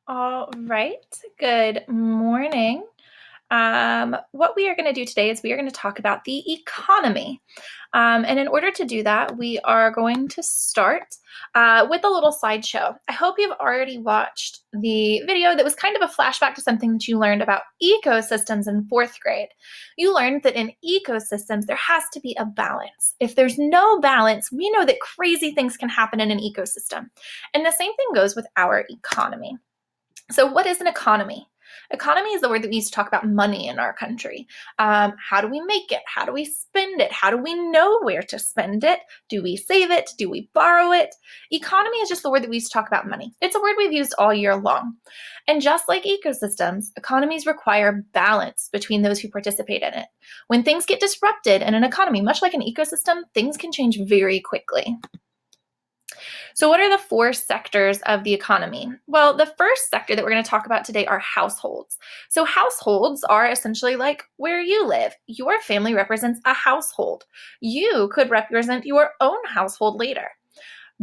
All right. Good morning. What we are going to do today is we are going to talk about the economy. And in order to do that, we are going to start with a little slideshow. I hope you've already watched the video that was kind of a flashback to something that you learned about ecosystems in fourth grade. You learned that in ecosystems, there has to be a balance. If there's no balance, we know that crazy things can happen in an ecosystem. And the same thing goes with our economy. So, what is an economy? Economy is the word that we use to talk about money in our country. How do we make it? How do we spend it? How do we know where to spend it? Do we save it? Do we borrow it? Economy is just the word that we use to talk about money. It's a word we've used all year long. And just like ecosystems, economies require balance between those who participate in it. When things get disrupted in an economy, much like an ecosystem, things can change very quickly. So, what are the four sectors of the economy? Well, the first sector that we're going to talk about today are households. So, households are essentially like where you live. Your family represents a household. You could represent your own household later.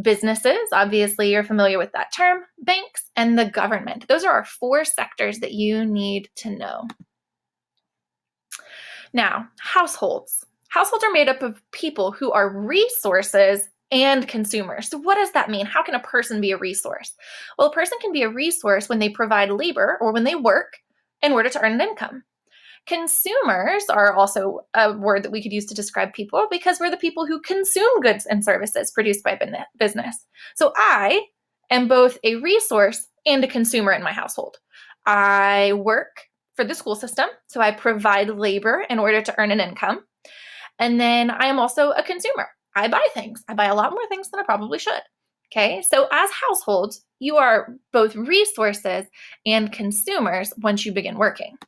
Businesses, obviously, you're familiar with that term, banks, and the government. Those are our four sectors that you need to know. Now, households. Households are made up of people who are resources and consumers. So what does that mean? How can a person be a resource? Well, a person can be a resource when they provide labor or when they work in order to earn an income. Consumers are also a word that we could use to describe people because we're the people who consume goods and services produced by business. So I am both a resource and a consumer in my household. I work for the school system, so I provide labor in order to earn an income. And then I am also a consumer. I buy things. I buy a lot more things than I probably should. Okay, so as households, you are both resources and consumers once you begin working.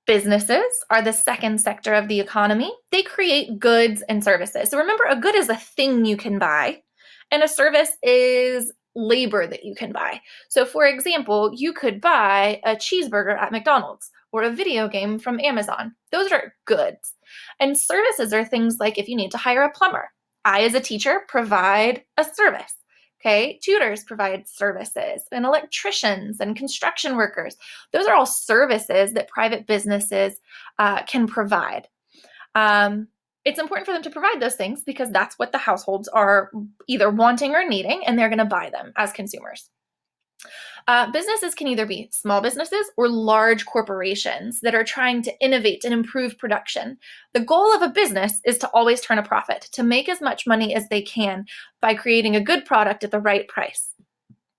Businesses are the second sector of the economy. They create goods and services. So remember, a good is a thing you can buy, and a service is labor that you can buy. So, for example, you could buy a cheeseburger at McDonald's or a video game from Amazon. Those are goods. And services are things like if you need to hire a plumber. I, as a teacher, provide a service. Okay, tutors provide services, and electricians and construction workers. Those are all services that private businesses can provide. It's important for them to provide those things because that's what the households are either wanting or needing, and they're going to buy them as consumers. Businesses can either be small businesses or large corporations that are trying to innovate and improve production. The goal of a business is to always turn a profit, to make as much money as they can by creating a good product at the right price.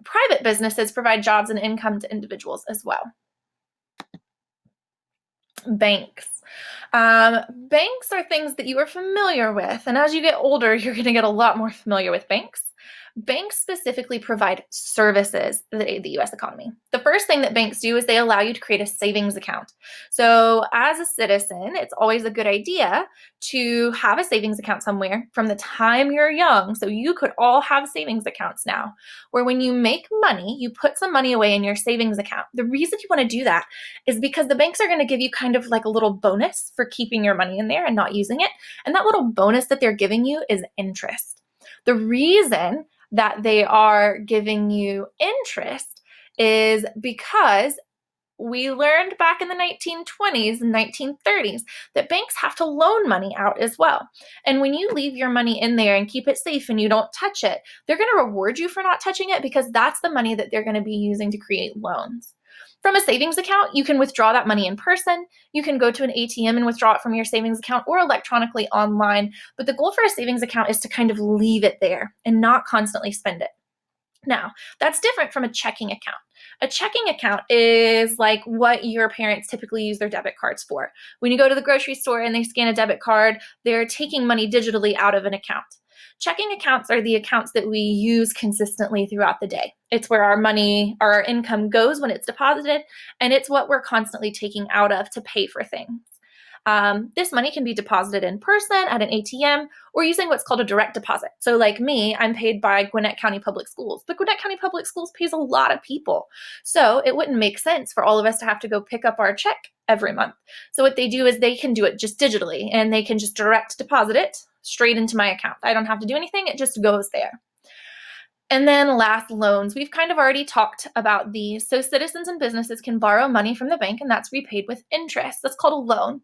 Private businesses provide jobs and income to individuals as well. Banks. Banks are things that you are familiar with, and as you get older, you're going to get a lot more familiar with banks. Banks specifically provide services that aid the US economy. The first thing that banks do is they allow you to create a savings account. So, as a citizen, it's always a good idea to have a savings account somewhere from the time you're young. So, you could all have savings accounts now, where when you make money, you put some money away in your savings account. The reason you want to do that is because the banks are going to give you kind of like a little bonus for keeping your money in there and not using it. And that little bonus that they're giving you is interest. The reason that they are giving you interest is because we learned back in the 1920s and 1930s that banks have to loan money out as well. And when you leave your money in there and keep it safe and you don't touch it, they're going to reward you for not touching it because that's the money that they're going to be using to create loans. From a savings account, you can withdraw that money in person. You can go to an ATM and withdraw it from your savings account or electronically online. But the goal for a savings account is to kind of leave it there and not constantly spend it. Now, that's different from a checking account. A checking account is like what your parents typically use their debit cards for. When you go to the grocery store and they scan a debit card, they're taking money digitally out of an account. Checking accounts are the accounts that we use consistently throughout the day. It's where our money, our income goes when it's deposited, and it's what we're constantly taking out of to pay for things. This money can be deposited in person at an ATM or using what's called a direct deposit. So like me, I'm paid by Gwinnett County Public Schools, but Gwinnett County Public Schools pays a lot of people. So it wouldn't make sense for all of us to have to go pick up our check every month. So what they do is they can do it just digitally and they can just direct deposit it straight into my account. I don't have to do anything. It just goes there. And then last, loans. We've kind of already talked about these. So citizens and businesses can borrow money from the bank, and that's repaid with interest. That's called a loan.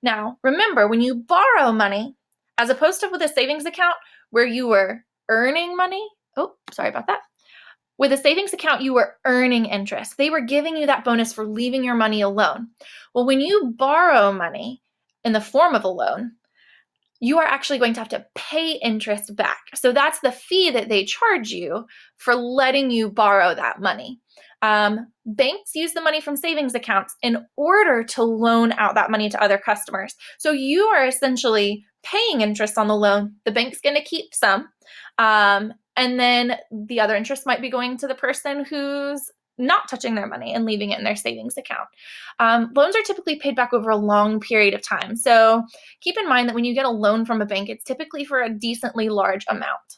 Now, remember, when you borrow money, as opposed to with a savings account where you were earning money, oh, sorry about that. With a savings account, you were earning interest. They were giving you that bonus for leaving your money alone. Well, when you borrow money in the form of a loan, you are actually going to have to pay interest back. So that's the fee that they charge you for letting you borrow that money. Banks use the money from savings accounts in order to loan out that money to other customers. So you are essentially paying interest on the loan. The bank's going to keep some. And then the other interest might be going to the person who's not touching their money and leaving it in their savings account. Loans are typically paid back over a long period of time. So keep in mind that when you get a loan from a bank, it's typically for a decently large amount.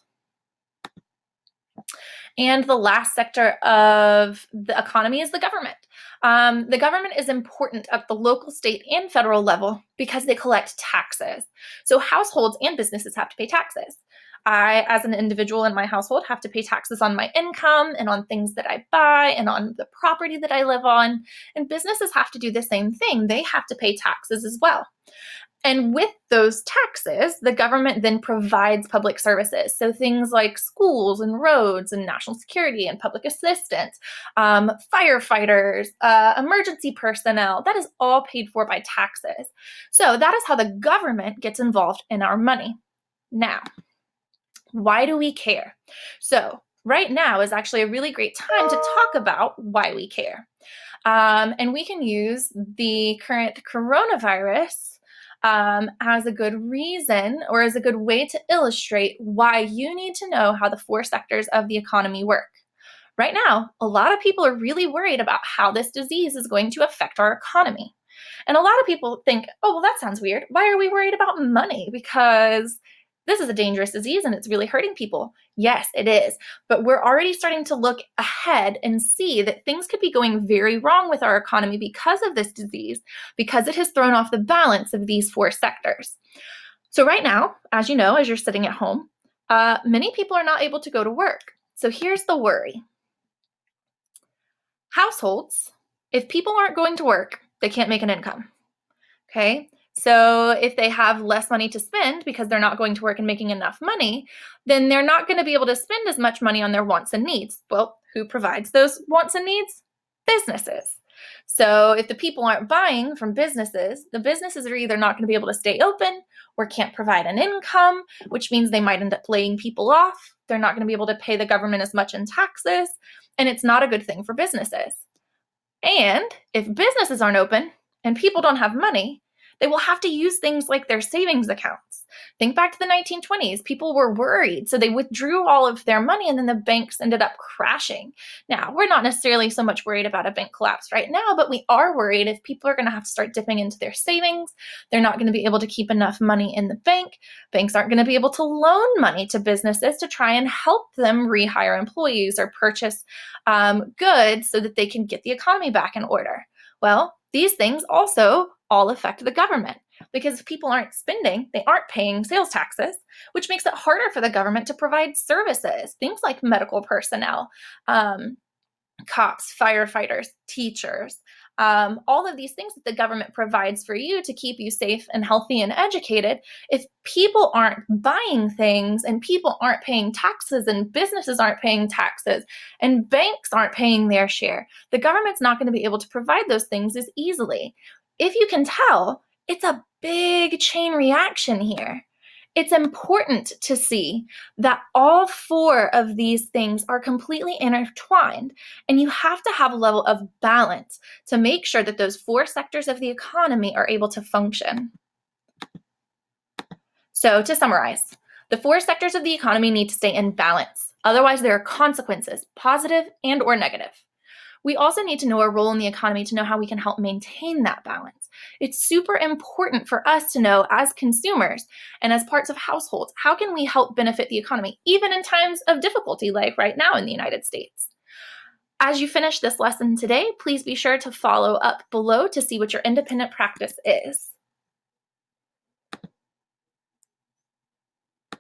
And the last sector of the economy is the government. The government is important at the local, state, and federal level because they collect taxes. So households and businesses have to pay taxes. I, as an individual in my household, have to pay taxes on my income and on things that I buy and on the property that I live on. And businesses have to do the same thing. They have to pay taxes as well. And with those taxes, the government then provides public services. So things like schools and roads and national security and public assistance, firefighters, emergency personnel, that is all paid for by taxes. So that is how the government gets involved in our money. Now, why do we care? So right now is actually a really great time to talk about why we care. And we can use the current coronavirus as a good reason or as a good way to illustrate why you need to know how the 4 sectors of the economy work. Right now, a lot of people are really worried about how this disease is going to affect our economy. And a lot of people think, oh, well, that sounds weird. Why are we worried about money? Because this is a dangerous disease and it's really hurting people. Yes, it is. But we're already starting to look ahead and see that things could be going very wrong with our economy because of this disease, because it has thrown off the balance of these 4 sectors. So right now, as you know, as you're sitting at home, many people are not able to go to work. So here's the worry. Households, if people aren't going to work, they can't make an income. Okay? So if they have less money to spend because they're not going to work and making enough money, then they're not going to be able to spend as much money on their wants and needs. Well, who provides those wants and needs? Businesses. So if the people aren't buying from businesses, the businesses are either not going to be able to stay open or can't provide an income, which means they might end up laying people off. They're not going to be able to pay the government as much in taxes, and it's not a good thing for businesses. And if businesses aren't open and people don't have money, they will have to use things like their savings accounts. Think back to the 1920s. People were worried, so they withdrew all of their money and then the banks ended up crashing. Now, we're not necessarily so much worried about a bank collapse right now, but we are worried if people are going to have to start dipping into their savings. They're not going to be able to keep enough money in the bank. Banks aren't going to be able to loan money to businesses to try and help them rehire employees or purchase goods so that they can get the economy back in order. Well, these things also all affect the government because if people aren't spending, they aren't paying sales taxes, which makes it harder for the government to provide services, things like medical personnel, cops, firefighters, teachers, all of these things that the government provides for you to keep you safe and healthy and educated. If people aren't buying things and people aren't paying taxes and businesses aren't paying taxes and banks aren't paying their share, the government's not going to be able to provide those things as easily. If you can tell, it's a big chain reaction here. It's important to see that all 4 of these things are completely intertwined, and you have to have a level of balance to make sure that those 4 sectors of the economy are able to function. So to summarize, the 4 sectors of the economy need to stay in balance. Otherwise, there are consequences, positive and or negative. We also need to know our role in the economy to know how we can help maintain that balance. It's super important for us to know as consumers and as parts of households, how can we help benefit the economy, even in times of difficulty like right now in the United States. As you finish this lesson today, please be sure to follow up below to see what your independent practice is.